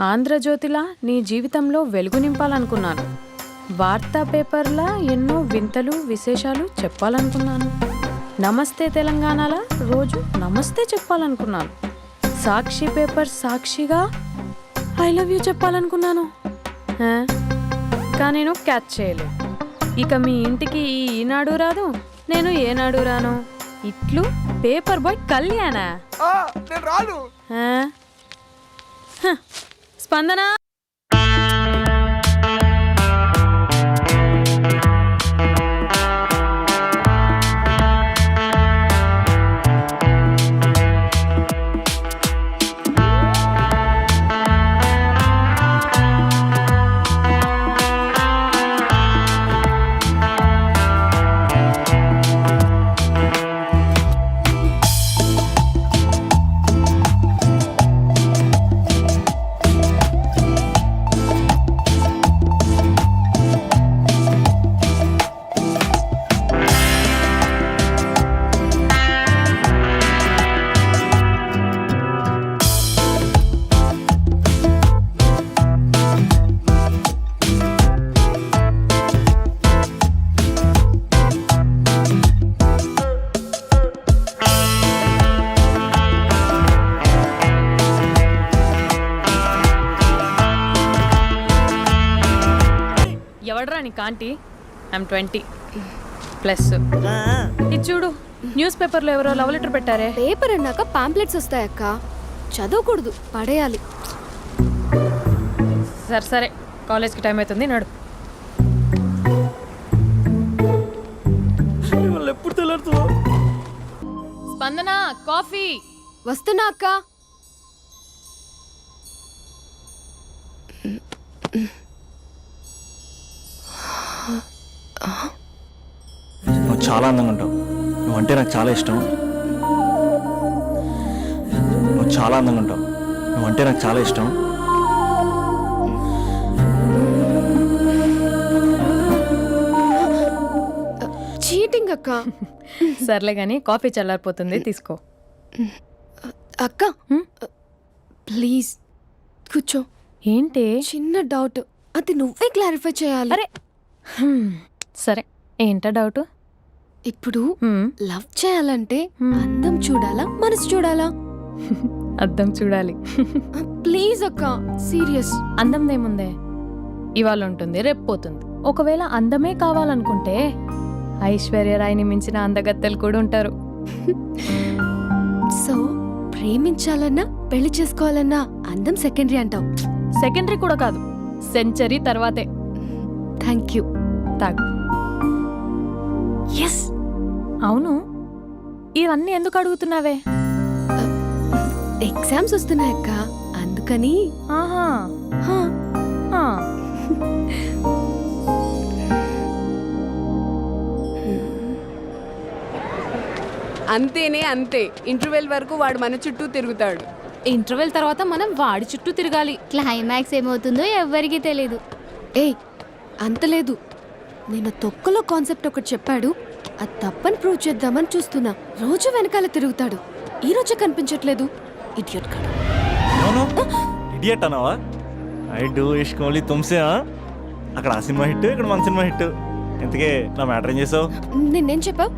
ఆంధ్రజ్యోతిలా నీ జీవితంలో వెలుగు నింపాలనుకున్నాను. వార్తా పేపర్లా ఎన్నో వింతలు విశేషాలు చెప్పాలనుకున్నాను. నమస్తే తెలంగాణలా రోజు నమస్తే చెప్పాలనుకున్నాను. సాక్షి పేపర్ సాక్షిగా ఐ లవ్ యూ చెప్పాలనుకున్నాను. కానీ నేను క్యాచ్ చేయలేదు. ఇక మీ ఇంటికి ఈనాడు రాదు, నేను ఏనాడు రాను. ఇట్లు పేపర్ బాయ్ కళ్యాణా? స్పందన ఎవడరా నీ కాంటీ? ఐమ్ 20+. ఇది చూడు, న్యూస్ పేపర్లో ఎవరో లవ్ లెటర్ పెట్టారే. పేపర్ అన్నాక పాంప్లెట్స్ వస్తాయక్క, చదవకూడదు, పడేయాలి. సరే సరే, కాలేజ్కి టైం అవుతుంది, నడు. ఎప్పుడు తెల్లారుతుందో. స్పందన, కాఫీ. వస్తున్నా అక్క. నువ్వు చాలా అందంగా ఉంటావు. నువ్వంటే నాకు చాలా ఇష్టం. నువ్వు చాలా అందంగా ఉంటావు. నువ్వంటే నాకు చాలా ఇష్టం. చీటింగ్ అక్క. సర్లే గాని కాఫీ చల్లారిపోతుంది, తీసుకో. అక్క ప్లీజ్ కూర్చో. ఏంటి? చిన్న డౌట్, అది నువ్వే క్లారిఫై చేయాలి. అరే సరే, ఏంటా డౌట్? ఇప్పుడు లవ్ చేయాలంటే అందం చూడాలా, మనసు చూడాలా? అద్దం చూడాలి. ప్లీజ్ అక్క, సీరియస్. అందం ఇవాళ ఉంటుంది, రేపు పోతుంది. ఒకవేళ అందమే కావాలనుకుంటే ఐశ్వర్యరాయ్ని మించిన అందగత్తెలు కూడా ఉంటారు. సో ప్రేమించాలన్నా పెళ్లి చేసుకోవాలన్నా అందం సెకండరీ అంటావు? సెకండరీ కూడా కాదు, సెంచరీ తర్వాతే. Thank you. తాగు. ఎస్. అవును, ఇవన్నీ ఎందుకు అడుగుతున్నావే? ఎగ్జామ్స్ వస్తున్నాయక్క, అందుకని. ఆహా. అంతేనే అంతే. ఇంటర్వెల్ వరకు వాడు మన చుట్టూ తిరుగుతాడు. ఇంటర్వెల్ తర్వాత మనం వాడి చుట్టూ తిరగాలి. క్లైమాక్స్ ఏమవుతుందో ఎవ్వరికీ తెలీదు. ఏయ్ అంత లేదు, నేను తొక్కలో కాన్సెప్ట్ ఒకటి చెప్పాడు, అది తప్పని ప్రూవ్ చేద్దామని చూస్తున్నా. రోజు వెనకాల తిరుగుతాడు, ఈ రోజే కనిపించట్లేదు. ఇడియట్ కాదు. ఇడియట్ అన్నావా? ఐ డూ ఇష్క్ ఓన్లీ తుమ్సే. అక్కడ ఆ సినిమా హిట్, ఇక్కడ మన సినిమా హిట్. ఇంతకే నా మ్యాటర్ ఏం చేసావు? నిన్నేం చెప్పావు?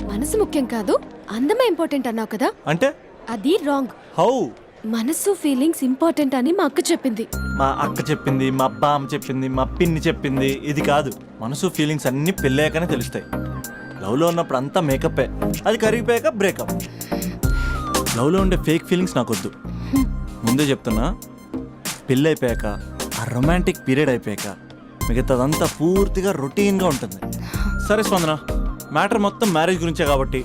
మనసు ముఖ్యం కాదు, అందమే ఇంపార్టెంట్ అన్నావు కదా. అంటే అది రాంగ్. హౌ? మనసు ఫీలింగ్స్ ఇంపార్టెంట్ అని మా అక్క చెప్పింది. మా అక్క చెప్పింది, మా బామ్మ చెప్పింది, మా పిన్ని చెప్పింది. ఇది కాదు, మనసు ఫీలింగ్స్ అన్ని పెళ్ళాకనే తెలుస్తాయి. లవ్లో ఉన్నప్పుడు అంతా మేకప్పే, అది కరిగిపోయాక బ్రేకప్. లవ్లో ఉండే ఫేక్ ఫీలింగ్స్ నాకొద్దు. ముందే చెప్తున్నా, పెళ్ళి అయిపోయాక, ఆ రొమాంటిక్ పీరియడ్ అయిపోయాక మిగతాదంతా పూర్తిగా రొటీన్గా ఉంటుంది. సరే స్పందన, మ్యాటర్ మొత్తం మ్యారేజ్ గురించే కాబట్టి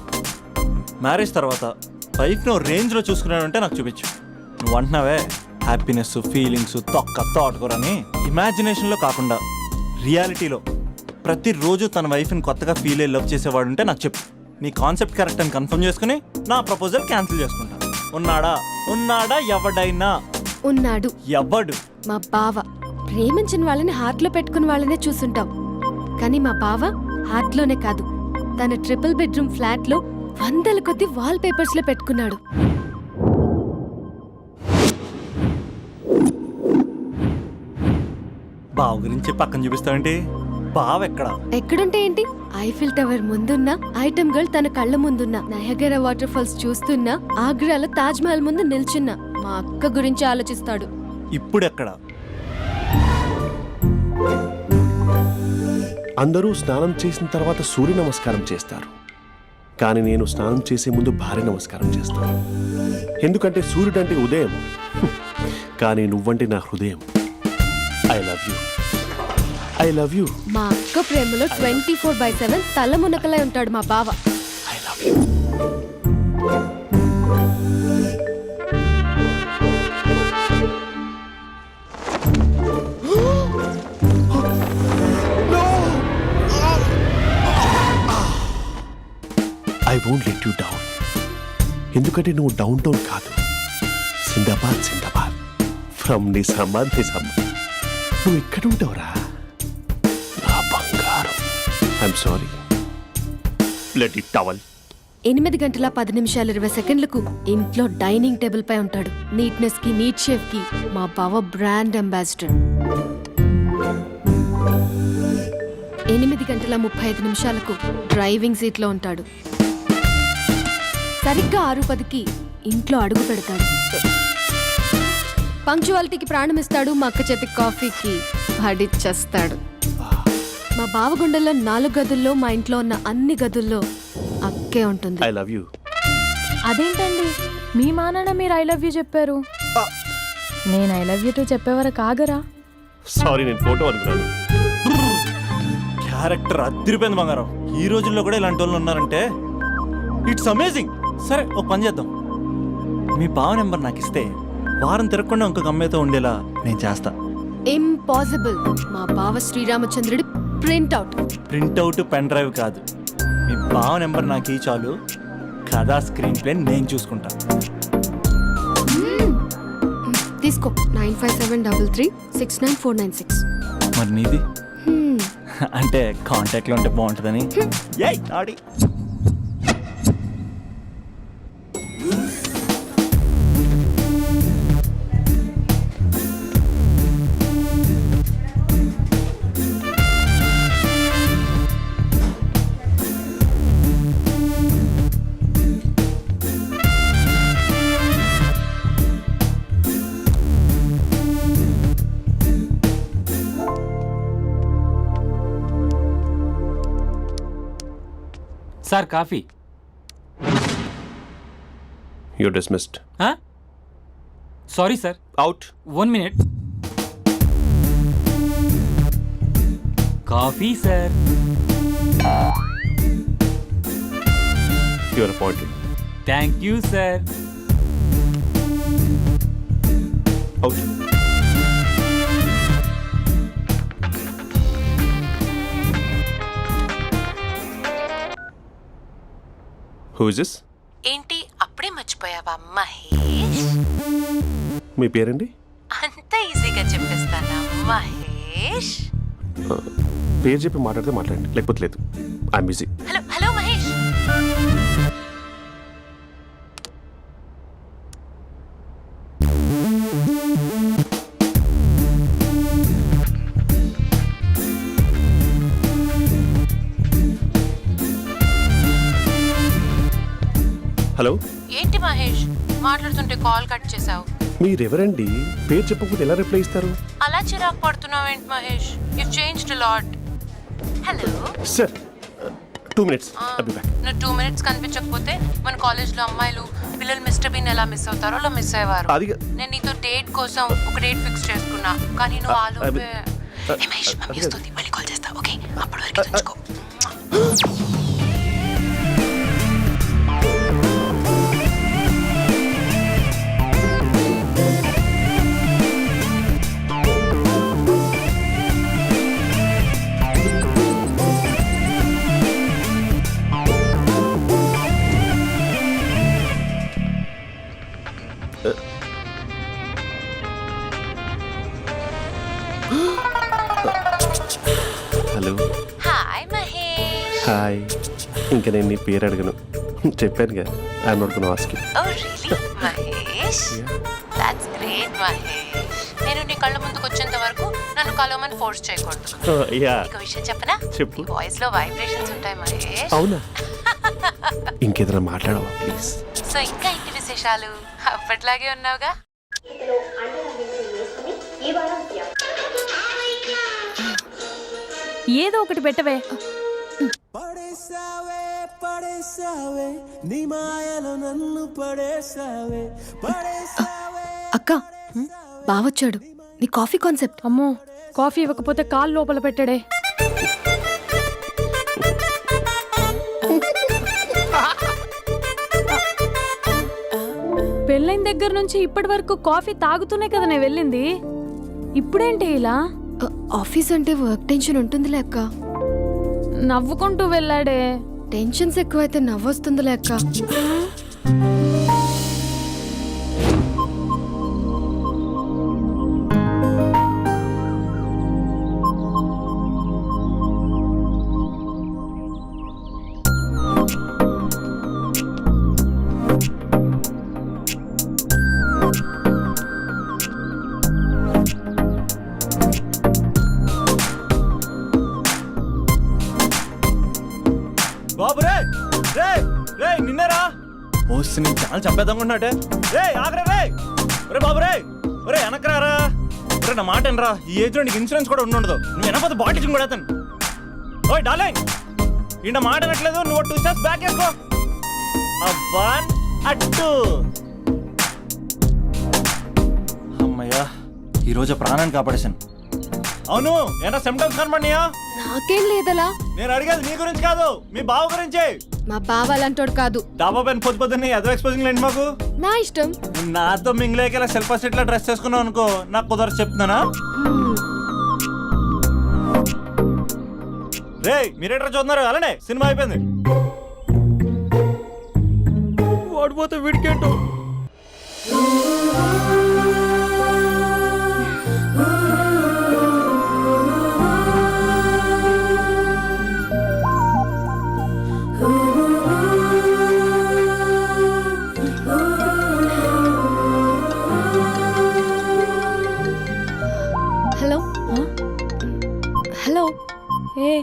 మ్యారేజ్ తర్వాత వైఫ్ను రేంజ్లో చూసుకున్నాడంటే నాకు చూపించు. నువ్వు అంటున్నావే హ్యాపీనెస్, ఫీలింగ్స్, తోటకూరని. ఇమాజినేషన్లో కాకుండా రియాలిటీలో ప్రతిరోజు తన వైఫ్ని కొత్తగా ఫీల్ అయ్యి లవ్ చేసేవాడు ఉంటే నాకు చెప్పు. నీ కాన్సెప్ట్ కరెక్ట్ అని కన్ఫర్మ్ చేసుకుని నా ప్రపోజల్ క్యాన్సిల్ చేసుకుంటా. ఉన్నాడా ఎవడైనా? ఉన్నాడు. ఎవడు? మా బావ. ప్రేమించిన వాళ్ళని హార్ట్లో పెట్టుకున్న వాళ్ళనే చూసుంటాం, కానీ మా బావ హార్ట్లోనే కాదు, తన ట్రిపుల్ బెడ్రూమ్ ఫ్లాట్లో 100 కొద్ది వాల్ పేపర్స్ లో పెట్టుకున్నాడు. గురించి పక్కన చూపిస్తావేంటి? బావ ఎక్కడ? ఎక్కడుంటే ఏంటి? ఐఫిల్ టవర్ ముందున్న ఐటమ్ గర్ల్ తన కళ్ళ ముందున్న నయగరా వాటర్ ఫాల్స్ చూస్తున్నా ఆగ్రాలో తాజ్ మహల్ ముందు నిల్చున్నా మా అక్క గురించి ఆలోచిస్తాడు. ఇప్పుడు ఎక్కడ? అందరూ స్నానం చేసిన తర్వాత సూర్య నమస్కారం చేస్తారు, కానీ నేను స్నానం చేసే ముందు భార్య నమస్కారం చేస్తాను. ఎందుకంటే సూర్యుడు అంటే ఉదయం, కానీ నువ్వంటే నా హృదయం. I love you, I love you. మా అక్క ప్రేమలో 24/7 తల మునకలై ఉంటాడు మా బావ. I love you. I won't let you down. ఎందుకంటే నువ్వు డౌన్ టౌన్ కాదు, జిందాబాద్ జిందాబాద్ ఫ్రమ్ నిజామాబాద్ నిజామాబాద్. నువ్వు ఎక్కడ ఉంటావురా నా బంగారం? I'm sorry, let it towel. 8 గంటల 10 నిమిషాలు 20 సెకండ్లకు ఇంట్లో డైనింగ్ టేబుల్ పై ఉంటాడు. నీట్నెస్ కి నీట్ షేఫ్ కి మా బావ బ్రాండ్ అంబాసిడర్. 8 గంటల 35 నిమిషాలకు డ్రైవింగ్ సీట్ లో ఉంటాడు. సరిగ్గా 6:10కి ఇంట్లో అడుగు పెడతాడు. పంక్చువాలిటీకి ప్రాణం ఇస్తాడు. మా అక్క చేతి కాఫీకి పడిచ్చేస్తాడు. మా బావ గుండెల్లో 4 గదుల్లో మా ఇంట్లో ఉన్న అన్ని గదుల్లో అక్కే ఉంటుంది. I love you. అదేంటండి మీ మానాన్న మీరు ఐ లవ్ యూ చెప్పారు, నేను ఐ లవ్ యూ టు చెప్పేవరకు ఆగరా? సారీ, నేను ఫోటో అనుకున్నాను. క్యారెక్టర్ అదిరిపోయింది బంగారం. ఈ రోజుల్లో కూడా ఇలాంటి వాళ్ళు ఉన్నారంటే ఇట్స్ అమేజింగ్. సరే ఒక పని చేద్దాం, మీ బావ నెంబర్ నాకు ఇస్తే వారం తిరగకుండా ఇంకొక అమ్మాయితో ఉండేలా నేను చేస్తా. ఇంపాసిబుల్. మా బావ శ్రీరామచంద్రుడి ప్రింట్అవుట్. ప్రింట్అవుట్ పెన్ డ్రైవ్ కాదు, మీ బావ నెంబర్ నాకు ఈ చాలు. కథా స్క్రీన్ ప్లే నేను చూసుకుంటా. తీసుకో 9573369496. మరి నీది? అంటే కాంటాక్ట్లో ఉంటే బాగుంటుందని. ఏయ్ ఆడి sir coffee. You dismissed. Sorry sir, out. 1 minute. Coffee sir. You are appointed. Thank you sir. Out. Who is this? ఏంటి అప్పుడే మర్చిపోయావా మహేష్? మీ పేరండి? అంత ఈజీగా చెప్పేస్తానా మహేష్? పేరు చెప్పి మాట్లాడితే మాట్లాడండి, లేకపోతే లేదు. I'm busy. Hello hello Mahesh. Hello. ఏంటి మహేష్ మాట్లాడుతుంటే కాల్ కట్ చేసావు? మీరెవరండి? పేరు చెప్పకపోతే ఎలా రిప్లై ఇస్తారు? అలా చిరాకు పడుతున్నావు ఏంటి Mahesh? You changed a lot. Hello sir 2 minutes. I'll be back. నువ్వు 2 minutes కనిపించకపోతే మన కాలేజ్లో అమ్మాయిలు పిల్లలు మిస్టర్ బీన్ ఎలా మిస్ అవుతారో అలా మిస్ అయ్యేవారు. అది నేను నీతో డేట్ కోసం ఒక డేట్ ఫిక్స్ చేసుకున్నా, కానీ నువ్వు ఆలోపే. మహేష్ మమ్మీ వస్తుంది, మళ్ళీ కాల్ చేస్తా. ఓకే, అప్పటి వరకు ఉంచుకో. హలో. హాయ్ మహేష్. హాయ్. ఇంకా నేను నీ పేరు అడగను, చెప్పానుగా. I'm not gonna ask you. Oh really Mahesh? That's great Mahesh. నేను నీ కళ్ళ ముందుకు వచ్చేంత వరకు నన్ను కలవమని ఫోర్స్ చేయకూడదు. యా ఒక విషయం చెప్పనా? చెప్పు. నీ వాయిస్ లో వైబ్రేషన్స్ ఉంటాయి మహేష్. అవునా? ఇంకేదైనా మాట్లాడవా ప్లీజ్? సో ఇంకా ఇంటి విశేషాలు అప్పట్లాగే ఉన్నావుగా? ఏదో ఒకటి పెట్టవే. అక్క బావొచ్చాడు. నీ కాఫీ కాన్సెప్ట్. అమ్మో, కాఫీ ఇవ్వకపోతే కాలు లోపల పెట్టడే. పెళ్ళైన దగ్గర నుంచి ఇప్పటి వరకు కాఫీ తాగుతూనే కదా నేను వెళ్ళింది. ఇప్పుడేంటి ఇలా? ఆఫీస్ అంటే వర్క్ టెన్షన్ ఉంటుందిలే అక్క. నవ్వుకుంటూ వెళ్ళాడే. టెన్షన్స్ ఎక్కువైతే నవ్వొస్తుందిలే అక్క. బాబు రే రే రే నిన్నరా వస్తే నేను చాలా చంపేద్దాం ఉన్నాటే. రే ఆగరా రే. రే బాబు రే. ఒరే వెనకరారా. ఒరే నా మాట అనరా. ఈ ఏజ్ లో నీకు ఇన్సూరెన్స్ కూడా ఉండదు. నువ్వు వెనకపోతే బాటిల్ కూడా అతను. ఓయ్ డార్లింగ్, ఈయన మాట అనట్లేదు. నువ్వు 2 స్టెప్స్ బ్యాక్ వేసుకో. 1 2. అమ్మయ్యా, ఈరోజు ప్రాణాన్ని కాపాడేశాను. అవును, ఏనా సిమ్టమ్స్ కనబడినాయా? నాకేం లేదలా. నేను అడిగేది నీ గురించి కాదు, మీ బావ గురించి. మా బావ అలాంటోడు కాదు. డాబా పైన పొద్దు పొద్దున్నే ఎదో ఎక్స్పోజింగ్ లేండి మాకు. నా ఇష్టం. నాతో మింగిలేక ఇలా సెల్ఫ్ ఇట్లా డ్రెస్ చేసుకున్నావు అనుకో, నాకు కుదరదు చెప్తున్నానా? రే మీరేట్రా చూస్తున్నారు? అలానే సినిమా అయిపోయింది. ఓడిపోతే వీడికేంటో. Hello hello. ఏ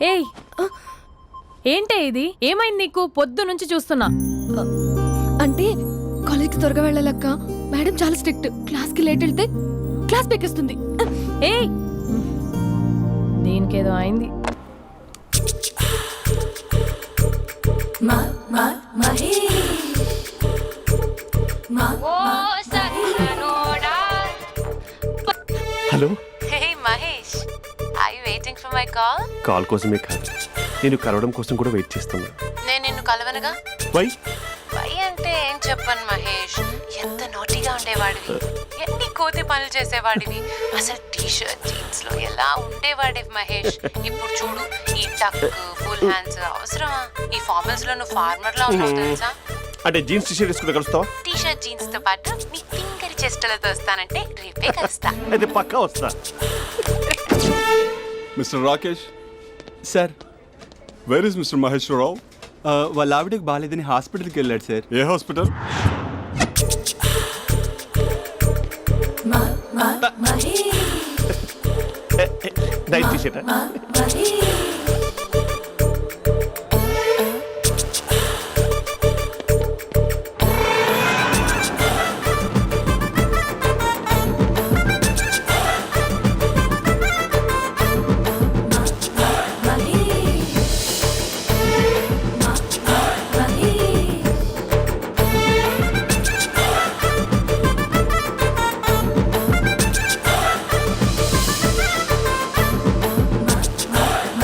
ఏయ్, ఏంటే ఇది? ఏమైంది నీకు? పొద్దు నుంచి చూస్తున్నా. అంటే కాలేజ్కి త్వరగా వెళ్ళాలక్క. మేడం చాలా స్ట్రిక్ట్. క్లాస్కి లేట్ వెళ్తే క్లాస్ పెక్కేస్తుంది. ఏయ్, దీనికేదో అయింది. Hello. Hey Mahesh, are you waiting for my call? Call కోసమే కాదు, నేను కలవడం కోసం కూడా వెయిట్ చేస్తున్నా. నేను నిన్ను కలవనుగా. వై? వై అంటే ఏం చెప్పను మహేష్. ఎంత నోటీగా ఉండేవాడివి, ఎన్ని కోతి పనులు చేసేవాడివి. అసలు టీ షర్ట్ జీన్స్ లో ఎలా ఉండేవాడివి మహేష్. ఇప్పుడు చూడు, ఈ టక్ ఫుల్ హ్యాండ్స్ అవసరమా? ఈ ఫార్మల్స్ లో నువ్వు ఫార్మర్ లా ఉన్నావు తెలుసా? అంటే జీన్స్ టీషర్ట్ వేసుకుని కలుస్తావా? టీ షర్ట్ జీన్స్ తో పాటు నీ తింగరి చెస్టలతో వస్తానంటే రేపే కలుస్తా. అయితే పక్కా వస్తా. Mister Rakesh, sir, where is mister Maheshwararao? వాళ్ళ ఆవిడకి బాగాలేదని హాస్పిటల్కి వెళ్ళాడు సార్. ఏ హాస్పిటల్? Night t-shirt.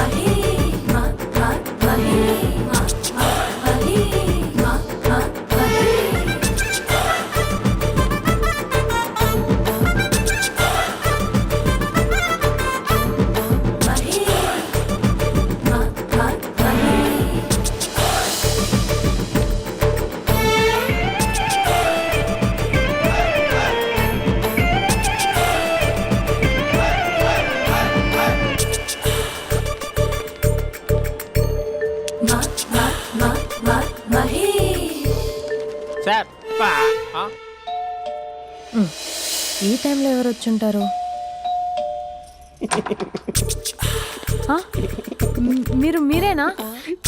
Mahi టైంలో ఎవరు వచ్చుంటారు? ఆ? మీరేనా?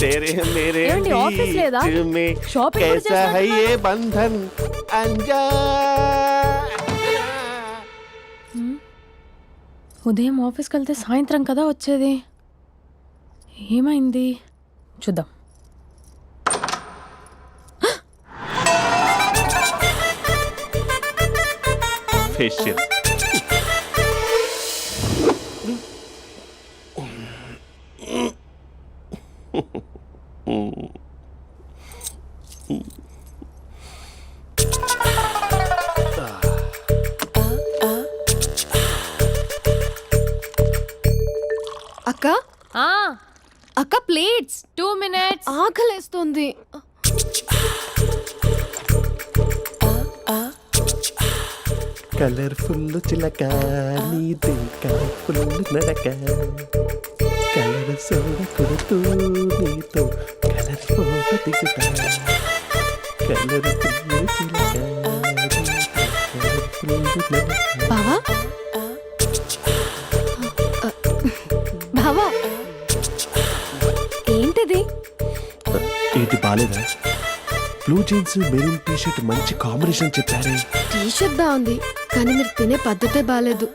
तेरे मेरे ఏమండి, ఆఫీస్ లేదా? बीच में షాపింగ్ కూడా कैसा है చేస్తున్నారు? ये बंधन अंजा ఉదయం ఆఫీస్కి వెళ్తే సాయంత్రం కదా వచ్చేది. ఏమైంది చూద్దాం. फेशियल అక్క ఆ, అక్క ప్లేట్స్ 2 minutes. ఆకలేస్తోంది. కలర్ఫుల్ చిలక నీది కలర్ఫుల్ నడక కలర్ సోడ కొడుతూ నీతో కలర్ ఫోటో దిగుతా కలర్ఫుల్ చిలక కలర్ఫుల్ నడక. బావా బావా ఏంటిది? ఏంటి బాలేదా? Blue jeans maroon T shirt మంచి కాంబినేషన్ చెప్పారే. టీ షర్ట్ బాగుంది కానీ మీరు తినే పద్ధతే బాగాలేదు.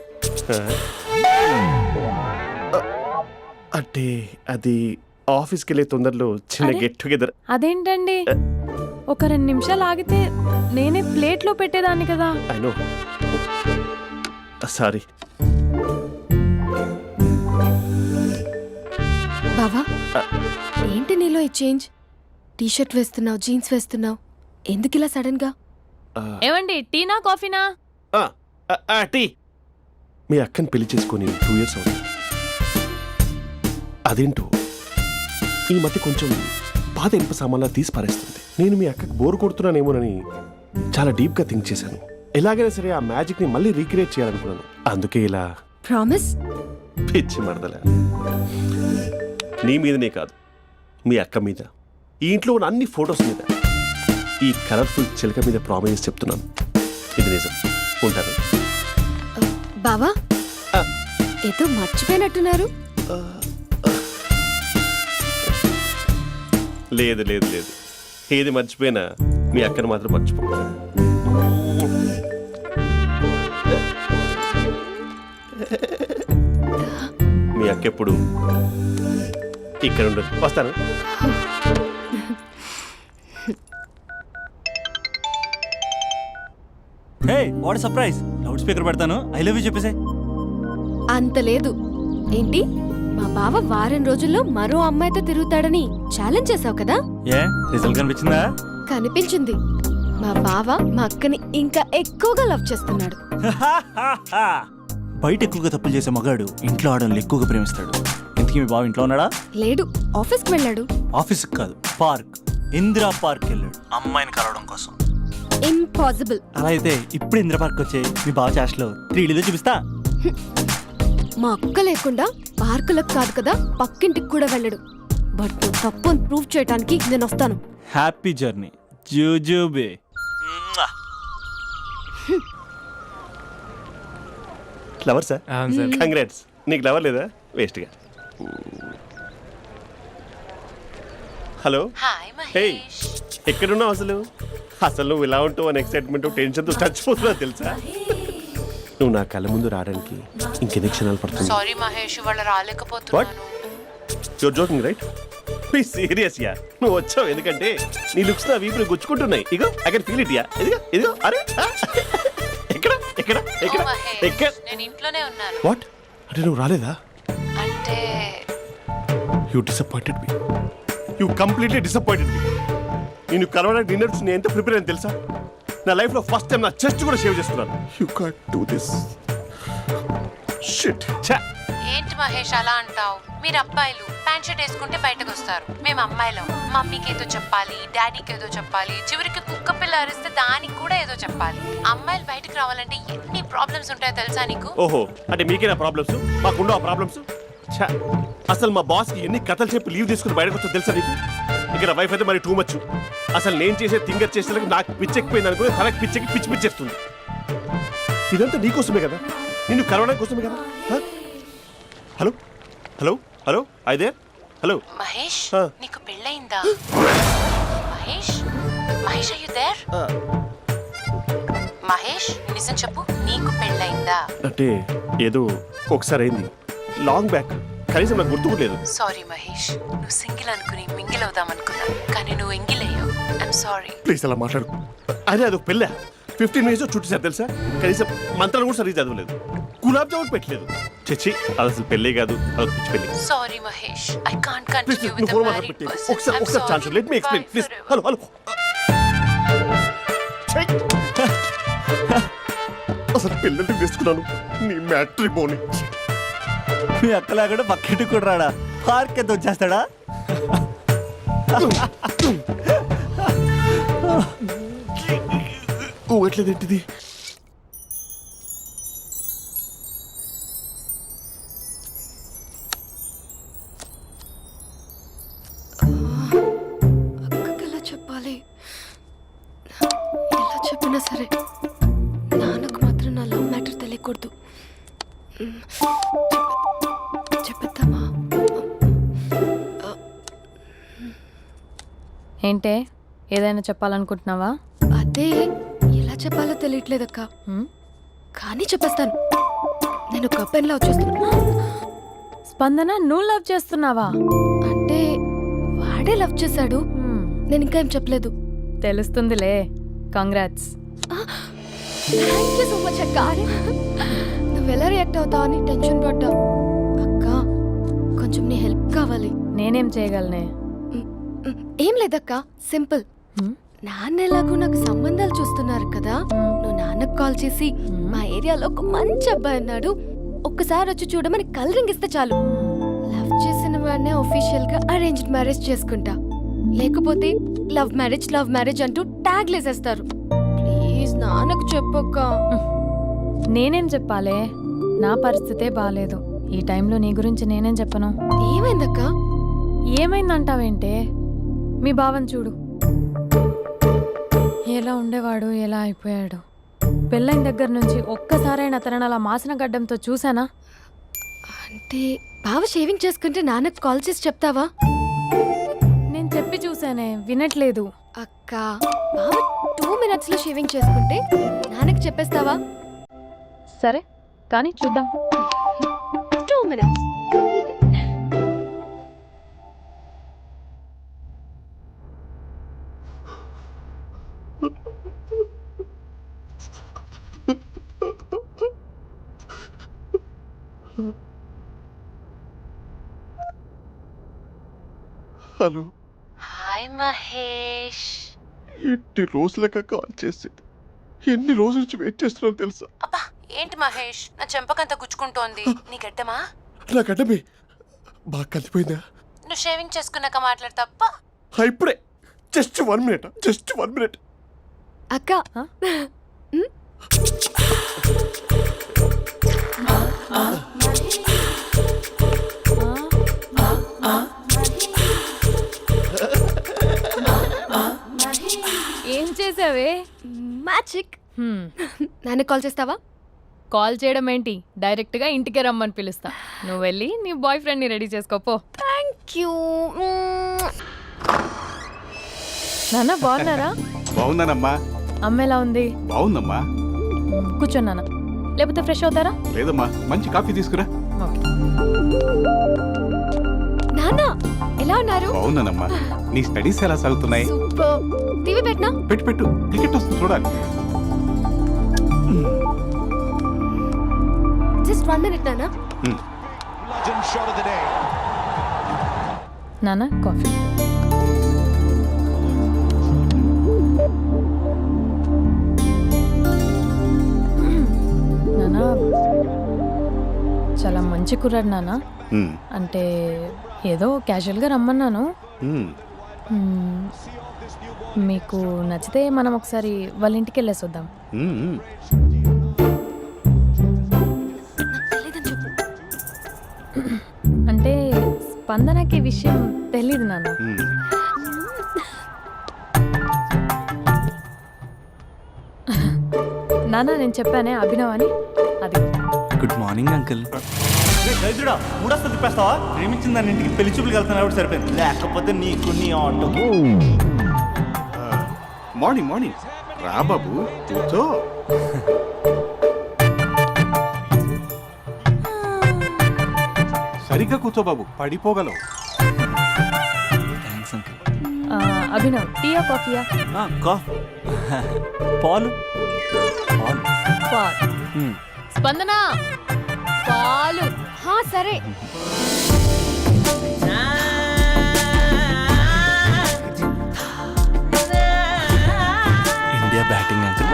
అంటే అది ఆఫీస్కి వెళ్ళే తొందరలో చిన్న అరే? Get together. అదేంటండి, ఒక 2 నిమిషాలు ఆగితే నేనే ప్లేట్లో పెట్టేదాన్ని కదా. I know, sorry. బావా ఏంటి నీలో ఈ చేంజ్? టీ షర్ట్ వేస్తున్నావు, జీన్స్ వేస్తున్నావు, ఎందుకు ఇలా సడన్ గా? ఏమండి, టీనా కాఫీనా? టీ. మీ అక్కని పెళ్లి చేసుకొని 2 years అవుతుంది. అదేంటో ఈ మధ్య కొంచెం పాత ఇనుప సామాన్లా తీసి పారేస్తుంది. నేను మీ అక్కకి బోర్ కొడుతున్నానేమోనని చాలా డీప్గా థింక్ చేశాను. ఎలాగైనా సరే ఆ మ్యాజిక్ని మళ్ళీ రీక్రియేట్ చేయాలనుకున్నాను. అందుకే ఇలా ప్రామిస్? పిచ్చి మరదల. నీ మీదనే కాదు, మీ అక్క మీద, ఈ ఇంట్లో ఉన్న అన్ని ఫొటోస్ మీద, ఈ కలర్ఫుల్ చిలక మీద ప్రామిస్ చెప్తున్నాను. ఇది నిజం. ఉంటాను. బావా ఆ. ఏదో మర్చిపోయినట్టున్నారు. లేదు లేదు లేదు, ఏది మర్చిపోయినా మీ అక్కను మాత్రం మర్చిపో. మీ అక్క ఎప్పుడు ఇక్కడ ఉండదు. వస్తాను. హే, వాట్ సర్ప్రైజ్! లౌడ్ స్పీకర్ పెడతాను, ఐ లవ్ యూ చెప్పేసే. అంత లేదు. ఏంటి, మా బావ వారం రోజుల్లో మరో అమ్మాయితో తిరుగుతాడని ఛాలెంజ్ చేసావు కదా? ఏ రిజల్ట్ కనిపించిందా? కనిపించింది. మా బావ మా అక్కని ఇంకా ఎక్కువగా లవ్ చేస్తున్నాడు. బయట ఎక్కువగా తప్పులు చేసే మగాడు ఇంట్లో ఆడవాళ్ళు ఎక్కువగా ప్రేమిస్తాడు. ఇంతకీ మీ బావ ఇంట్లో ఉన్నాడా? లేడు, ఆఫీస్కి వెళ్ళాడు. ఆఫీస్కి కాదు, పార్క్, ఇందిరా పార్క్ వెళ్ళాడు అమ్మాయిని కలవడం కోసం. ఇంపాసిబుల్. అలా అయితే ఇప్పుడు ఇందిరా పార్క్ వచ్చే మీ బావ చాష్లో 3Dలో చూపిస్తా. మా అక్క లేకుండా పార్కులకు కాదు కదా పక్కింటికి కూడా వెళ్ళడు. బట్ నువ్వు తప్పు అని ప్రూవ్ చేయడానికి నేను వస్తాను. హ్యాపీ జర్నీ జూజూబే. Lover sir, congrats. నీకు లవర్ లేదా? వేస్ట్గా. హలో. Hi hey, Mahesh. ఎక్కడున్నావు అసలు? అసలు నువ్వు ఇలా ఉంటావు అని ఎక్సైట్మెంట్ టెన్షన్తో చచ్చిపోతున్నా తెలుసా? నువ్వు నా కళ్ళ ముందు రావడానికి ఇంకెన్ని క్షణాలు పడుతుంది? సారీ మహేష్, ఇవాళ రాలేకపోతున్నాను. Your joking right? Be serious ya. నువ్వు వచ్చావు ఎందుకంటే నీ లుక్స్ నా వీపుని గుచ్చుకుంటున్నాయి. ఇగో I can feel it ya. ఇదిగో ఇదిగో. అరే ఎక్కడ ఎక్కడ ఎక్కడ ఓ మహేష్, ఎక్కడ? నేను ఇంట్లోనే ఉన్నాను. వాట్? అంటే నువ్వు రాలేదా? అంటే you disappointed me. You completely disappointed me. నేను కలవడానికి డిన్నర్స్ నేను ఎంత ప్రిపేర్ అని తెలుసా? నా లైఫ్లో ఫస్ట్ టైం నా చెస్ట్ కూడా సేవ్ చేస్తున్నాను. You can't do this. Shit. ఛా. ఏంటి మహేష్ అలా అంటావు? మీరు అబ్బాయిలు ప్యాంట్ షర్ట్ వేసుకుంటే బయటకు వస్తారు. మేము అమ్మాయిలం, మమ్మీకి ఏదో చెప్పాలి, డాడీకి ఏదో చెప్పాలి, చివరికి కుక్క పిల్ల అరిస్తే దానికి కూడా ఏదో చెప్పాలి. అమ్మాయిలు బయటకు రావాలంటే ఎన్ని ప్రాబ్లమ్స్ ఉంటాయో తెలుసా నీకు? ఓహో, అంటే మీకేనా ప్రాబ్లమ్స్? మాకుండా ప్రాబ్లమ్స్? ఛా. అసలు మా బాస్కి ఎన్ని కథలు చెప్పి లీవ్ తీసుకుని బయటకు వచ్చా తెలుసా నీకు? ఇక్కడ వైఫ్ అయితే మరి టూ మచ్. అసలు నేను చేసే థింగర్ చేసేందుకు నాకు పిచ్చెక్కిపోయింది అనుకుని తనకు పిచ్చెక్కి పిచ్చి పిచ్చేస్తుంది. ఇదంతా నీకోసమే కదా, నిన్ను కలవడం కోసమే కదా. హ? హలో హలో హలో అయితే హలో. మహేష్ ఆ. నీకు పెళ్ళయిందా? Mahesh Mahesh are you there? మహేష్ నిజం చెప్పు, నీకు పెళ్ళయిందా? అంటే ఏదో ఒకసారి అయింది, లాంగ్ బ్యాక్, కనీసం నాకు గుర్తు కూడా లేదు. సారీ మహేష్, నువ్వు సింగిల్ అనుకుని మింగిల్ అవుదాం అనుకున్నా, కానీ నువ్వు ఎంగిల్ అయ్యావు. I'm sorry. ప్లీజ్ అలా మాట్లాడు. అదే అదొక పెళ్ళ 15 మినిట్స్ చుట్టూ తెలుసా, కనీసం మంత్రాలు కూడా సరిగ్గా చదవలేదు, గులాబ్ జామున్ పెట్టలేదు. చచ్చి అది అసలు పెళ్ళే కాదు, అదొక పిచ్చి పెళ్ళి. Sorry Mahesh, I can't please continue నువ్వు విత్ ఫోన్ ద మాట్లాడి మ్యారీడ్ పెట్టి పర్సన్. ఒకసారి chance let me explain please. Hello hello. అసలు పెళ్ళంటే వేసుకున్నాను నీ మ్యాట్రీ బోని. మీ అక్కలా కూడా పక్కింటికి కూడా రాడా, పార్క్ ఎంత వచ్చేస్తాడా? ఊగట్లేదేంటిది? అక్కకి ఎలా చెప్పాలి? ఎలా చెప్పినా సరే నాన్నకు మాత్రం నా లవ్ మ్యాటర్ తెలియకూడదు. చెప్పేద్దామా? ఏంటే ఏదైనా చెప్పాలనుకుంటున్నావా? అదే ఎలా చెప్పాలో తెలియట్లేదక్క, హ్మ్? కానీ చెప్పేస్తాను. నేను ఒక అబ్బాయిని లవ్ చేస్తున్నా. స్పందన, నువ్వు లవ్ చేస్తున్నావా? అంటే వాడే లవ్ చేశాడు, హ్మ్, నేను ఇంకా ఏం చెప్పలేదు. తెలుస్తుందిలే. Congrats. Thank you so much అక్క. నువ్వు ఎలా రియాక్ట్ అవుతావు అని టెన్షన్ పడ్డా. అక్క కొంచెం నీ హెల్ప్ కావాలి. నేనేం చేయగలనే? ఏం లేదక్క, సింపుల్. హ్మ్? నాన్న ఎలాగో నాకు సంబంధాలు చూస్తున్నారు కదా, నువ్వు నాన్నకు కాల్ చేసి మా ఏరియాలో ఒక మంచి అబ్బాయి అన్నాడు, ఒక్కసారి వచ్చి చూడమని కలరింగ్ ఇస్తే చాలు. లవ్ చేసిన వాడినే ఒఫీషియల్ గా అరేంజ్డ్ మ్యారేజ్ చేసుకుంటా, లేకపోతే లవ్ మ్యారేజ్ అంటూ ట్యాగ్ లేసేస్తారు. ప్లీజ్ నాన్నకు చెప్పక్క. నేనేం చెప్పాలే? నా పరిస్థితే బాలేదు. ఈ టైంలో నీ గురించి నేనేం చెప్పను? ఏమైందక్క? ఏమైందంటావేంటే? మీ భావం చూడు, ఎలా ఉండేవాడు, ఎలా అయిపోయాడు. పెళ్ళైన దగ్గర నుంచి ఒక్కసారైనా తనని అలా మాసిన గడ్డంతో చూసానా? అంటే బావ షేవింగ్ చేసుకుంటే నాన్నకు కాల్ చేసి చెప్తావా? నేను చెప్పి చూసానే, వినట్లేదు. అక్క బావ 2 minutes లో షేవింగ్ చేసుకుంటే నాన్నకు చెప్పేస్తావా? సరే కానీ చూద్దాం. 2 minutes. హలో. హాయ్ మహేష్. ఎన్ని రోజులక కాల్ చేసేది, ఎన్ని రోజుల నుంచి వెయిట్ చేస్తున్నాను తెలుసా? అబ్బా ఏంటి మహేష్, నా చెంపకంత గుచ్చుకుంటోంది. నీ గడ్డమా? నా గడ్డమే బాగా కలిపోయిందా? నువ్వు షేవింగ్ చేసుకున్నాక మాట్లాడు తప్ప. ఇప్పుడే జస్ట్ 1 minute. అక్క ఏం చేసావే? మ్యాజిక్. హ్మ్, నాన్నకు కాల్ చేస్తావా? కాల్ చేయడం ఏంటి, డైరెక్ట్గా ఇంటికే రమ్మని పిలుస్తా. నువ్వు వెళ్ళి నీ బాయ్ ఫ్రెండ్ని రెడీ చేసుకోపో. Thank you. నాన్న బాగున్నారా? బాగుందనమ్మా. అమ్మ ఎలా ఉంది? బాగుందమ్మా. కూర్చోన్నానా, లేకపోతే ఫ్రెష్ అవుతారా? లేదమ్మా, మంచి కాఫీ తీసుకురా. ఓకే. నాన్న ఎలా ఉన్నారు? బాగున్నానమ్మా. నీ స్టడీస్ ఎలా సాగుతున్నాయి? సూపర్. టీవీ పెట్టనా? పెట్టు క్రికెట్ వస్తుంది చూడాలి. జస్ట్ 1 minute నాన్న. నాన్న కాఫీ. నాన్న చాలా మంచి కుర్రాడు నాన్న. అంటే ఏదో క్యాజువల్గా రమ్మన్నాను. మ్మ్. మీకు నచ్చితే మనం ఒకసారి వాళ్ళ ఇంటికి వెళ్ళేసి వద్దాం. తెలీదని చెప్పు. అంటే స్పందనకి ఈ విషయం తెలీదు నాన్న. నాన్న నేను చెప్పానే అభినవ్ అని, అది గుడ్ మార్నింగ్ అంకుల్. దరిద్రుడా మూడొస్తా తిప్పేస్తావా? ప్రేమించిన దాని ఇంటికి పెళ్లి చూపులు వెళ్తాను కాబట్టి సరిపోయింది, లేకపోతే నీకు నీ ఆటో. మార్నింగ్ మార్నింగ్ రా బాబు కూర్చో. సరిగ్గా కూర్చో బాబు, పడిపోగలవు. Thanks uncle. అభినవ్ టీయా కాఫీయా? పాలు పాలు. పాల్. స్పందన పాలు. హా సరే. India batting uncle.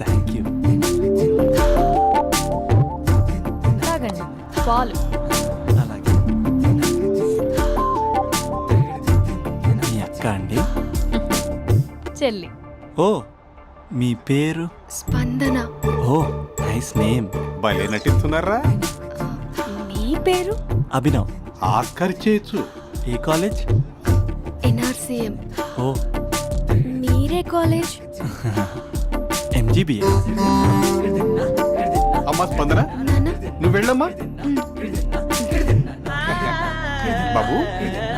Thank you. తాగండి పాలు. అలాగే. మీ అక్క అండి? చెల్లి. ఓ మీ పేరు? స్పందన. ఓ నైస్ నేమ్. భలే నటిస్తున్నారా? నీ పేరు? అభినవ్. ఆస్కర్ చేయొచ్చు. ఏ కాలేజ్? ఎన్ఆర్సీఎం. ఓ మీరే కాలేజ్? ఎంజీబీఏ. అమ్మా స్పందన నాన్న నువ్వు వెళ్ళమ్మా. బాబు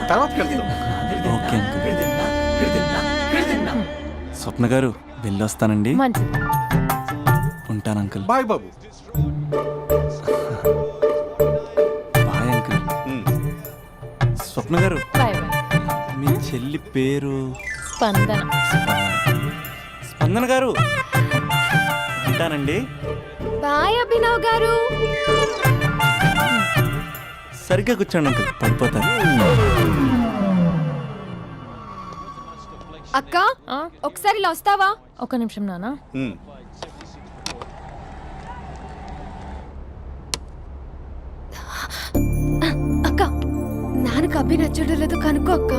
తర్వాత కలుద్దాం. Okay uncle. స్వప్న గారు వెళ్ళొస్తానండి. మంచిది. ఉంటాను అంకుల్. బాయ్ బాబు. Bye uncle. స్వప్న గారు బాయ్ బాయ్. మీ చెల్లి పేరు? స్పందన. స్పందన గారు ఉంటానండి. బాయ్ అభినవ్ గారు. సరిగ్గా కూర్చోండి అంకుల్, పడిపోతారు. అక్క ఒకసారి ఇలా వస్తావా? ఒక నిమిషం నాన్న. అక్క నాన్నకు అభి నచ్చడం లేదు కనుక్కో అక్క.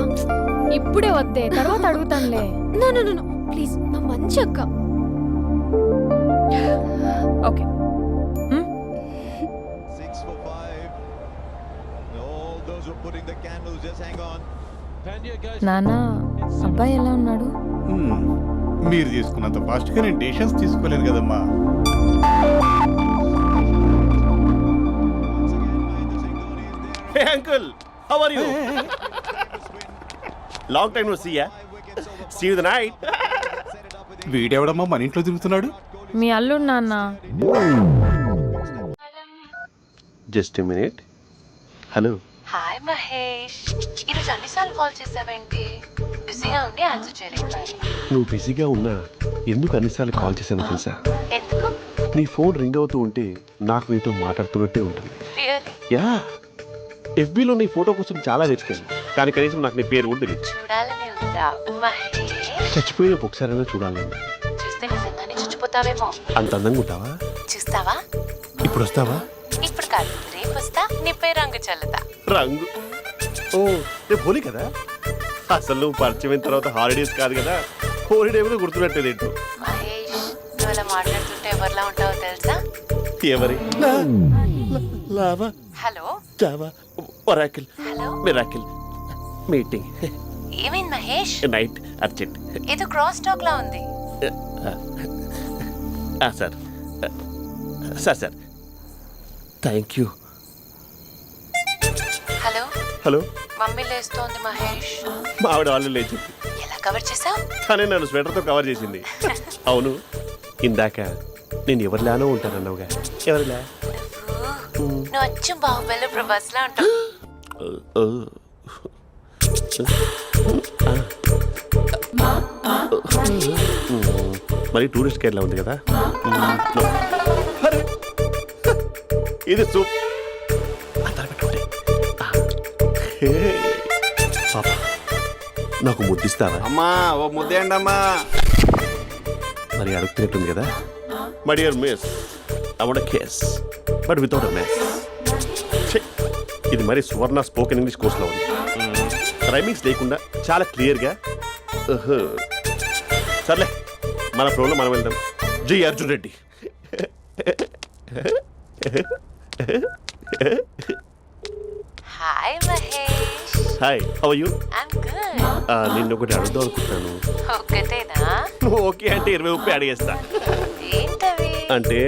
ఇప్పుడే వద్దే, తర్వాత అడుగుతానులే. నో నో నో ప్లీజ్, నా మంచి అక్క. ఓకే. నాన్న అబ్బాయి ఎలా ఉన్నాడు? మీరు తీసుకున్నంత ఫాస్ట్గా నేను డెసిషన్స్ తీసుకోలేను కదమ్మా. Hey uncle, how are you? Long time no see ya. See you the night. వీడెవడమ్మా మన ఇంట్లో తిరుగుతున్నాడు? మీ అల్లుడు నాన్న. Just a minute. Hello. Hi Mahesh, ఈరోజు అన్నిసార్లు కాల్ చేసావేంటి? బిజీగా ఉండి ఆన్సర్ చేయలేదు. నువ్వు బిజీగా ఉన్నా ఎందుకు అన్నిసార్లు కాల్ చేశాను తెలుసా? ఎందుకు? నీ ఫోన్ రింగ్ అవుతూ ఉంటే నాకు నీతో మాట్లాడుతున్నట్టే ఉంటుంది. రియల్లీ? యా, ఎఫ్బీలో నీ ఫోటో కోసం చాలా వెతికాను, కానీ కనీసం నాకు నీ పేరు కూడా తెలియదు. చూడాలని ఉందా మహేష్? చచ్చిపోయిన ఒకసారైనా చూడాలని. చూస్తే నిజంగానే చచ్చిపోతావేమో. అంత అందంగా ఉంటావా? చూస్తావా? ఇప్పుడు వస్తావా? ఇప్పుడు కాదు, రేపు వస్తా, నీపై రంగు చల్లుతా. రంగు? ఓ రేపు హోలీ కదా. అసలు నువ్వు పరిచయం తర్వాత హాలిడేస్ కాదు కదా, హోలిడే కూడా గుర్తుపెట్టేది ఏంటో. మహేష్, నువ్వు అలా మాట్లాడుతుంటే ఎవరిలా ఉంటావో తెలుసా? ఎవరి? Lava, hello Java, Oracle, hello, miracle, meeting, ఏమైంది మహేష్? Night, urgent. ఏదో క్రాస్ టాక్ లా ఉంది. Sir sir sir thank you. Hello hello, mummy లేస్తోంది మహేష్. మా ఆవిడ వాళ్ళు లేచి ఎలా కవర్ చేసావు? తనే నన్ను స్వెటర్తో కవర్ చేసింది. అవును, ఇందాక నేను ఎవరిలానో ఉంటానన్నావుగా, ఎవరిలా? నువ్వు అచ్చం బాహుబలి ప్రభాస్ లా ఉంటావు. మరి టూరిస్ట్ గైడ్లా ఉంది కదా. ఇది సూప్. పాప నాకు ముద్దిస్తావా? అమ్మా ఓ ముద్దేయండి అమ్మా. మరి అడుగుతున్నట్టుంది కదా. My dear miss, I want kiss but without a mess. ఇది మరి సువర్ణ స్పోకెన్ ఇంగ్లీష్ కోర్సులో ఉంది. రైమింగ్స్ లేకుండా చాలా క్లియర్గా. సర్లే, మన ప్రోలో మనం వెళ్దాం. జై Arjun Reddy. Hi Mahesh. Hi, how are you? I'm good. నిన్ను ఒకటి అడుగుదాం అనుకుంటున్నాను. ఒక్కటేనా? నువ్వు ఓకే అంటే 20 అడిగేస్తా. ఏంటవి? అంటే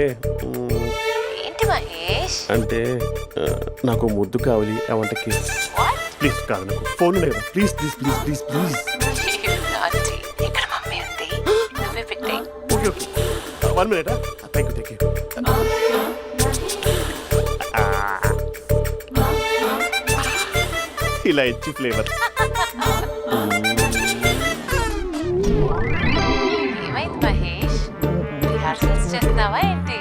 ఏంటి మహేష్? అంటే నాకు ముద్దు కావాలి. I want kiss. What? Please కాదు, నాకు ఫోన్ లేదా? Please please please please please. నాటి ఇక్కడ మమ్మీ ఉంది, నువ్వే పెట్టే. Okay okay, 1 minute. Thank you. ఇలా ఇచ్చి ఫ్లేవర్. ఏమైంది మహేష్? రిహార్సల్స్ చేస్తున్నావా ఏంటి?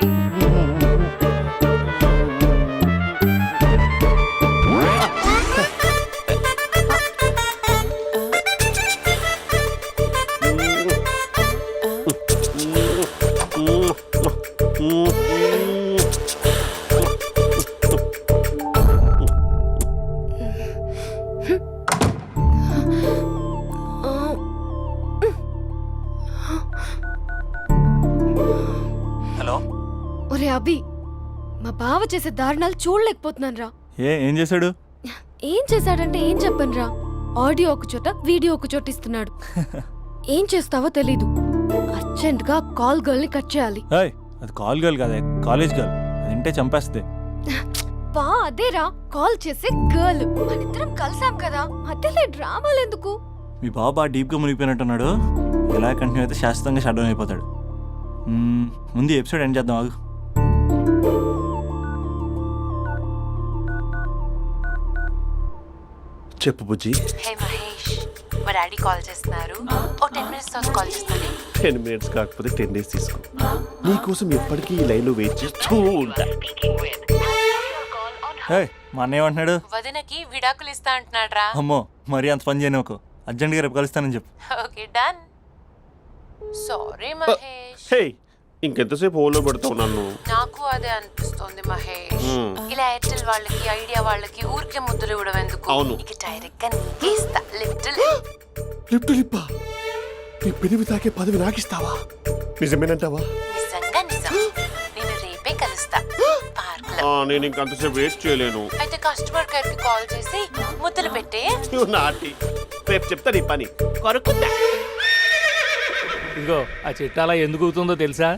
హలో. ఒరే అభి, మా బావ చేసే దారుణాలు చూడలేకపోతున్నాను రా. ఏం చేశాడు? ఏం చేశాడంటే ఏం చెప్పను రా. ఆడియో ఒక చోట, వీడియో ఒక చోట ఇస్తున్నాడు. ఏం చేస్తావో తెలీదు. అర్జెంట్ గా కాల్ గర్ల్ ని కట్ చేయాలి. ఏయ్, అది కాల్ గర్ల్ కాదే, కాలేజ్ గర్ల్. అది వింటే చంపేస్తుంది. బా అదేరా, కాల్ చేసే గర్ల్. మనిద్దరం కలిసాం కదా, మధ్యలో డ్రామాలు ఎందుకు? మీ బాబు బాగా డీప్గా మునిగిపోయినట్టున్నాడు. ఎలా కంటిన్యూ అయితే శాశ్వతంగా షట్ డౌన్ అయిపోతాడు. ముందు ఎపిసోడ్ ఎండ్ చేద్దాం, ఆగు. చెప్పు బుజ్జి. హే మహేష్, మా డాడీ కాల్ చేస్తున్నారు. ఓ 10 minutes తర్వాత కాల్ చేస్తాను. 10 minutes కాకపోతే 10 days తీసుకో. నీకోసం ఎప్పటికీ ఈ లైన్లో వెయిట్ చేస్తూ ఉంటా. హే, మా అన్న ఏమంటున్నాడు? వదినకి విడాకులు ఇస్తా అంటున్నాడు రా. అమ్మో, మరీ అంత పని చేయను. ఒక అర్జెంట్గా రేపు కలుస్తానని చెప్పు. Okay done. సారీ మహేష్. హే, ఇంకెంతసేపు హోల్లో పెడతావు నన్ను? నాకు అదే అనిపిస్తుంది మహేష్. ఇలా ఎయిర్టెల్ వాళ్ళకి, ఐడియా వాళ్ళకి ఊరికే ముద్దులు ఇవ్వడం ఎందుకు? అవును. ఇక డైరెక్ట్ గా నీకే ఇస్తా. లిటిల్ లిప్ టు లిప్పా? నీ పెరివి తాకే పదవి నాకిస్తావా? నిజమేనంటావా? నిజంగా నిజం. నేను రేపే కలుస్తా పార్క్ లో. నేను ఇంకంతసేపు వెయిట్ చేయలేను. అయితే కస్టమర్ కేర్ కి కాల్ చేసి ముద్దులు పెట్టే. నువ్వు నాటి. రేపు చెప్తా నీ పని. కొరుకుందా. ఇదిగో ఆ చెట్టు అలా ఎందుకు అవుతుందో తెలుసా?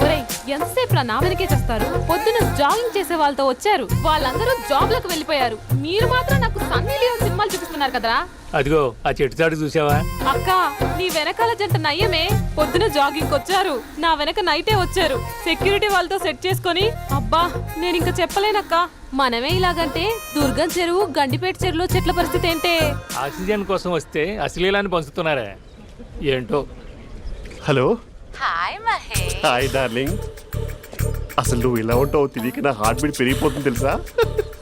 ఒరేయ్, ఎంతసేపు నా వెనకే చేస్తారు? పొద్దున జాగింగ్ చేసే వాళ్ళతో వచ్చారు, వాళ్ళందరూ జాబ్లకు వెళ్ళిపోయారు. మీరు మాత్రం నాకు సన్నీ లియోన్ సినిమాలు చూపిస్తున్నారు కదరా. అదిగో ఆ చెట్టు చాటు చూసావా? అక్క, నీ వెనకాల జంట నయ్యమే. పొద్దున జాగింగ్ వచ్చారు, నా వెనక నైటే వచ్చారు. సెక్యూరిటీ వాళ్ళతో సెట్ చేసుకొని, అబ్బా నేను ఇంకా చెప్పలేనక్క. మనమే ఇలాగంటే దుర్గం చెరువు, గండిపేట చెరువులో చెట్ల పరిస్థితి ఏంటే? ఆక్సిజన్ కోసం వస్తే అశ్లీలాన్ని పంచుతున్నారా ఏంటో. Hello. Hi Mahesh. Hi darling. అసలు నువ్వు ఇలా ఉంటావు తిరిగి నా హార్ట్ బీట్ పెరిగిపోతుంది తెలుసా?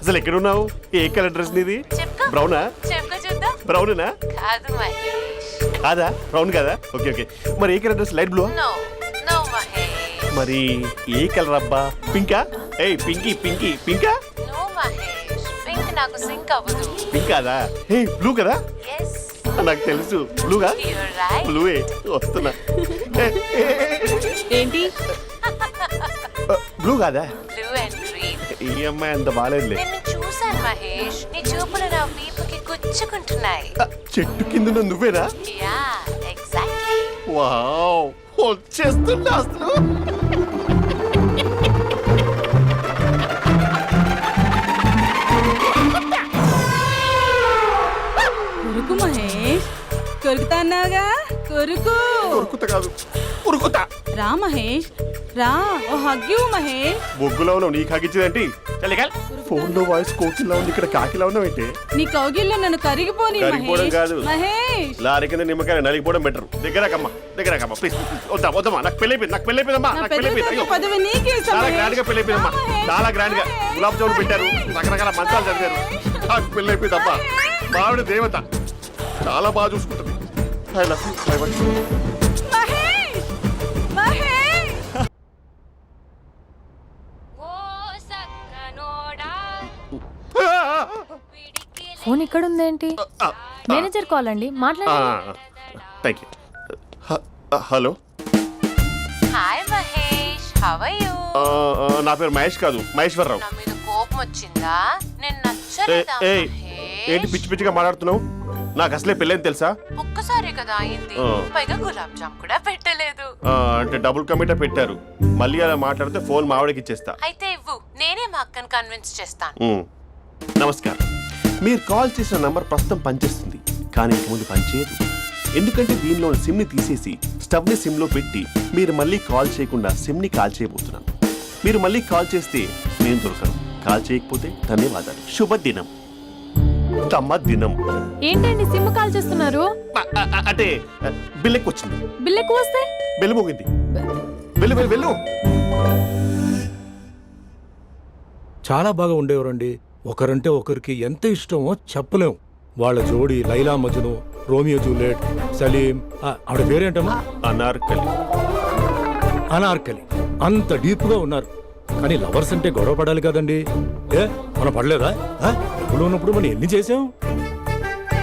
అసలు ఎక్కడున్నావు? ఏ కలర్ డ్రెస్ నీది? చెప్పుకో. బ్రౌనా? చెప్పుకో చూద్దాం. బ్రౌనేనా? కాదు మహేష్. కాదా? బ్రౌన్ కదా? Okay okay. మరి ఏ colour dress? Light blue? No no Mahesh. మరి ఏ కలర్ అబ్బా? పింకా? ఏయ్ పింకీ పింకీ పింకా? నో మహేష్, పింక్ నాకు సింక్ అవ్వదు. పింక్ కాదా? ఏ బ్లూ కదా? ఎస్, నాకు తెలుసు. బ్లూగా? You're right. బ్లూవే వస్తున్నా. ఏంటి? బ్లూ కాదా? Blue and green. ఈ అమ్మాయి అంత బాగాలేదులే. నిన్ను చూశాను మహేష్, నీ చూపులు నా వీపుకి గుచ్చుకుంటున్నాయి. చెట్టు కింద నువ్వేనా? Yeah, exactly. వావ్, వచ్చేస్తున్నా అసలు. కొరుకు మహేష్, కొరుకుతా అన్నావుగా, కొరుకు. ఉరుకుతా కాదు, ఉరుకుతా. రా మహేష్, రా. ఓ హగ్గు మహేష్. బొగ్గులో ఉన్నావు, నీకు హగించేదేంటి? ఫోన్ లో వాయిస్ కోకిలా ఉంది, ఇక్కడ కాకిలా ఉన్నావు ఏంటి? నీ కౌగిల్లో నన్ను కరిగిపోని కరిగిపోవడం కాదు. మహేష్. లారీ కింద నిమ్మకాయ నలిగిపోవడం బెటర్. దగ్గరకమ్మా దగ్గరకమ్మా ప్లీజ్. వద్దా వద్దమ్మా, నాకు పెళ్ళైపోయింది, నాకు పెళ్ళైపోయిందమ్మా, నాకు పెళ్ళైపోయింది. అయ్యో, పదవి నీకే ఇస్తా చాలా మహేష్. గ్రాండ్ గా పెళ్ళైపోయిందమ్మా, చాలా గ్రాండ్ గా. గులాబ్ జామున్ పెట్టారు, రకరకాల మంచాలు చదివారు. నాకు పెళ్ళైపోయిందమ్మా. మావిడ దేవత, చాలా బాగా చూసుకుంటుంది. I love you. I want you. Mahesh, Mahesh. Phone ఇక్కడ ఉందేంటి? మేనేజర్ కాల్ అండి, మాట్లాడండి. Thank you. హలో. హాయ్ హవయ్యూ నా పేరు మహేష్ కాదు మహేశ్వరరావు. నా మీద కోపం వచ్చిందా? నేను ఏ- నచ్చలేదా ఏయ్, ఏంటి పిచ్చి పిచ్చిగా మాట్లాడుతున్నావు? నాకు అసలే పెళ్ళని తెలుసా? ఒక్కసారి కదా అయింది, పైగా గులాబ్ జామ్ కూడా పెట్టలేదు. అంటే డబుల్ కమిటా పెట్టారు. మళ్ళీ అలా మాట్లాడితే ఫోన్ మావిడకి ఇచ్చేస్తా. అయితే ఇవ్వు, నేనే మా అక్కని కన్విన్స్ చేస్తాను. నమస్కారం. మీరు కాల్ చేసిన నంబర్ ప్రస్తుతం పనిచేస్తుంది, కానీ ఇక ముందు పనిచేయదు. ఎందుకంటే దీనిలో సిమ్ని తీసేసి స్టవ్ని సిమ్లో పెట్టి మీరు మళ్ళీ కాల్ చేయకుండా సిమ్ని కాల్ చేయబోతున్నాను. మీరు మళ్ళీ కాల్ చేస్తే నేను దొరకను, కాల్ చేయకపోతే ధన్యవాదాలు. శుభదినం. తమ దినం. ఏంటండి సిమ్ కాల్ చేస్తున్నారు? అంటే బిల్ ఎక్కువ వచ్చింది. బిల్ ఎక్కువ వస్తే బెల్లు మోగింది. వెళ్ళు వెళ్ళు వెళ్ళు. చాలా బాగా ఉండేవారండి. ఒకరంటే ఒకరికి ఎంత ఇష్టమో చెప్పలేం. వాళ్ళ జోడి లైలా మజ్ను, రోమియో జూలియట్, సలీం, ఆవిడ పేరేంటమ్మా? అనార్కలి. అనార్కలి. అంత డీప్ గా ఉన్నారు. కానీ లవర్స్ అంటే గొడవ పడాలి కదండి. ఏ మనం పడలేదా? డబ్బులు ఉన్నప్పుడు మనం ఎన్ని చేసాం?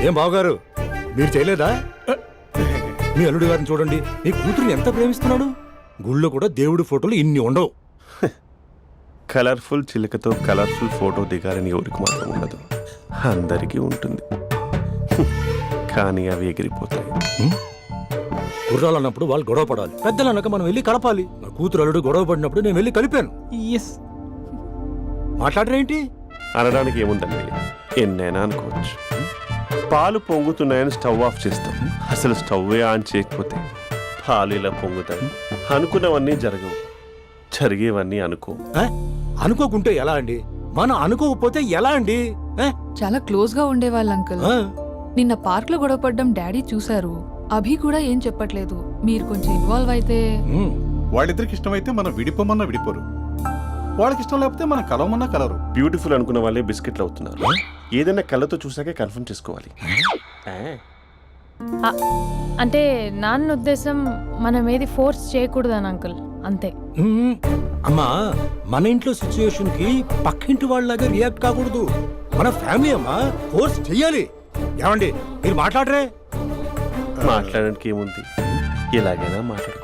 ఏం బావగారు, మీరు చేయలేదా? మీ అల్లుడి గారిని చూడండి, మీ కూతురుని ఎంత ప్రేమిస్తున్నాడు. గుళ్ళో కూడా దేవుడి ఫోటోలు ఇన్ని ఉండవు. కలర్ఫుల్ చిలుకతో కలర్ఫుల్ ఫోటో దిగాలని ఎవరికి మాత్రం ఉండదు, అందరికీ ఉంటుంది. కానీ అవి ఎగిరిపోతాయి. గుర్రాలు అన్నప్పుడు వాళ్ళు గొడవ పడాలి, పెద్దలు అన్నాక మనం వెళ్ళి కలపాలి. నా కూతురు అల్లుడు గొడవ పడినప్పుడు నేను వెళ్ళి కలిపాను. మాట్లాడరేంటి? అనడానికి ఏముందండి, ఎన్నైనా అనుకోవచ్చు. పాలు పొంగుతున్నాయని స్టవ్ ఆఫ్ చేస్తాం, అసలు స్టవ్వే ఆన్ చేయకపోతే పాలు ఇలా పొంగుతాయి. అనుకున్నవన్నీ జరగవు, జరిగేవన్నీ అనుకో. అనుకోకుంటే ఎలా అండి? మనం అనుకోకపోతే ఎలా అండి? చాలా క్లోజ్ గా ఉండేవాళ్ళు అంకుల్. నిన్న పార్క్ లో గొడవపడ్డం డాడీ చూశారు. అభి కూడా ఏం చెప్పట్లేదు. మీరు కొంచెం ఇన్వాల్వ్ అయితే. వాళ్ళిద్దరికి ఇష్టమైతే మనం విడిపోమన్నా విడిపోరు, వాళ్ళకి ఇష్టం లేకపోతే మనం కలవమన్నా కలరు. బ్యూటిఫుల్ అనుకున్న వాళ్ళే బిస్కెట్లు అవుతున్నారు. ఏదైనా కళ్ళతో చూసాకే కన్ఫర్మ్ చేసుకోవాలి. అంటే నాన్న ఉద్దేశం మనం ఏది ఫోర్స్ చేయకూడదని అంకుల్, అంతే. అమ్మా, మన ఇంట్లో సిచ్యుయేషన్ కి పక్కింటి వాళ్ళలాగా రియాక్ట్ కాకూడదు. మన ఫ్యామిలీ అమ్మా, ఫోర్స్ చెయ్యాలి. ఏమండి మీరు మాట్లాడరే? మాట్లాడడానికి ఏముంది, ఎలాగైనా మాట్లాడుకో.